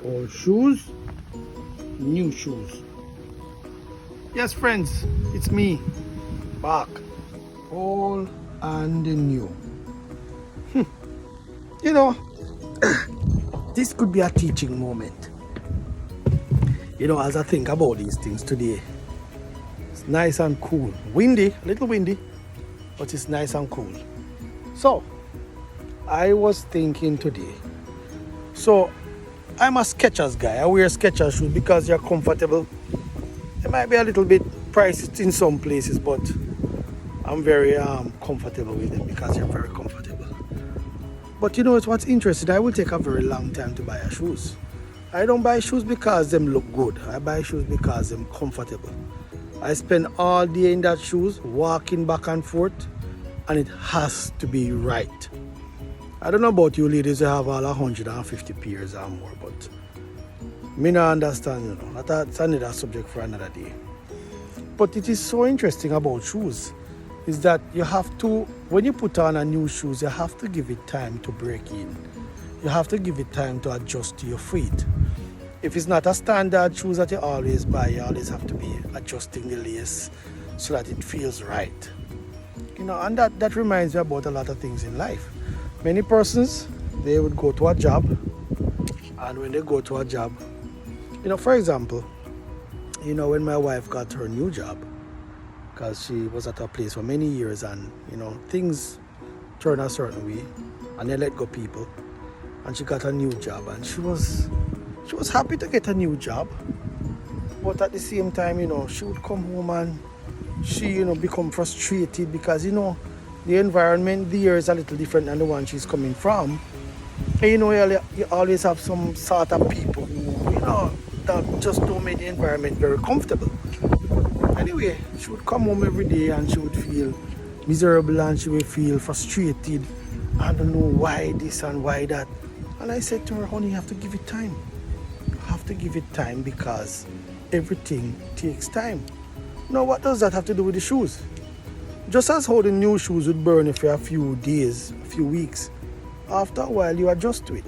Old shoes, new shoes. Yes, friends, it's me, back. Old and new. You know, this could be a teaching moment. You know, as I think about these things today, it's nice and cool. Windy, a little windy, but it's nice and cool. So, I was thinking today. So, I'm a Skechers guy. I wear Skechers shoes because they're comfortable. They might be a little bit pricey in some places, but I'm very comfortable with them because they're very comfortable. But you know what's interesting? I will take a very long time to buy a shoes. I don't buy shoes because them look good. I buy shoes because them comfortable. I spend all day in that shoes, walking back and forth, and it has to be right. I don't know about you ladies who have all 150 pairs or more, but me not understand, you know. That's another subject for another day. But it is so interesting about shoes is that you have to, when you put on a new shoes, you have to give it time to break in. You have to give it time to adjust to your feet. If it's not a standard shoes that you always buy, you always have to be adjusting the lace so that it feels right. You know, and that reminds me about a lot of things in life. Many persons, they would go to a job, and when they go to a job, you know, for example, you know, when my wife got her new job, because she was at a place for many years and, you know, things turn a certain way and they let go people, and she got a new job and she was happy to get a new job, but at the same time, you know, she would come home and she, you know, become frustrated because, you know, the environment there is a little different than the one she's coming from. And you know, you always have some sort of people who, you know, that just don't make the environment very comfortable. Anyway, she would come home every day and she would feel miserable and she would feel frustrated. I don't know why this and why that. And I said to her, honey, you have to give it time. You have to give it time because everything takes time. Now, what does that have to do with the shoes? Just as how the new shoes would burn you for a few days, a few weeks, after a while you adjust to it.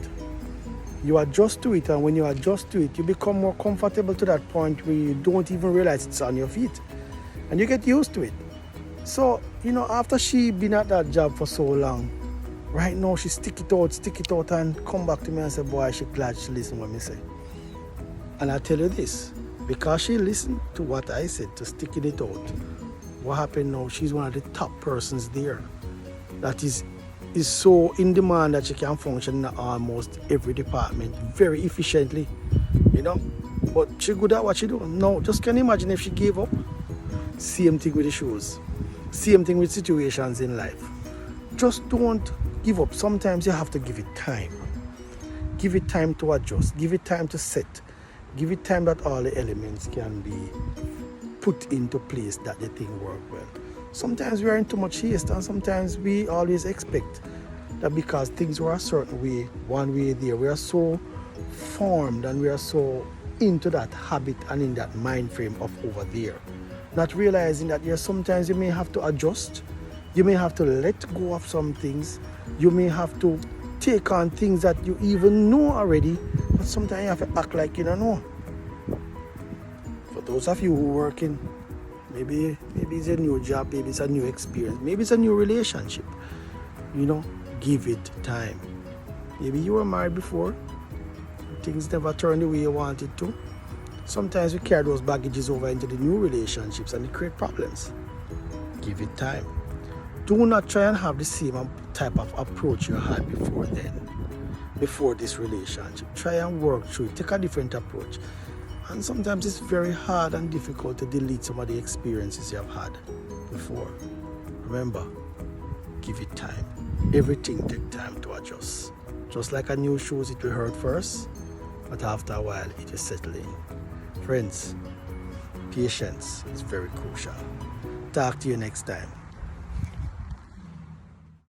You adjust to it, and when you adjust to it, you become more comfortable to that point where you don't even realize it's on your feet. And you get used to it. So, you know, after she been at that job for so long, right now she stick it out and come back to me and say, boy, she glad she listened to what me say. And I tell you this, because she listened to what I said, to sticking it out, what happened now, she's one of the top persons there that is so in demand that she can function in almost every department very efficiently, you know. But she good at what she do. Now, just can you imagine if she gave up? Same thing with the shoes. Same thing with situations in life. Just don't give up. Sometimes you have to give it time. Give it time to adjust. Give it time to set. Give it time that all the elements can be put into place that the thing work well. Sometimes we are in too much haste, and sometimes we always expect that because things were a certain way, one way there, we are so formed and we are so into that habit and in that mind frame of over there. Not realizing that sometimes you may have to adjust, you may have to let go of some things, you may have to take on things that you even know already, but sometimes you have to act like you don't know. For those of you who are working, maybe it's a new job, maybe it's a new experience, maybe it's a new relationship. You know, give it time. Maybe you were married before, things never turned the way you wanted to. Sometimes we carry those baggages over into the new relationships and it create problems. Give it time. Do not try and have the same type of approach you had before then, before this relationship. Try and work through it. Take a different approach. And sometimes it's very hard and difficult to delete some of the experiences you have had before. Remember, give it time. Everything takes time to adjust. Just like a new shoes, it will hurt first, but after a while, it will settle in. Friends, patience is very crucial. Talk to you next time.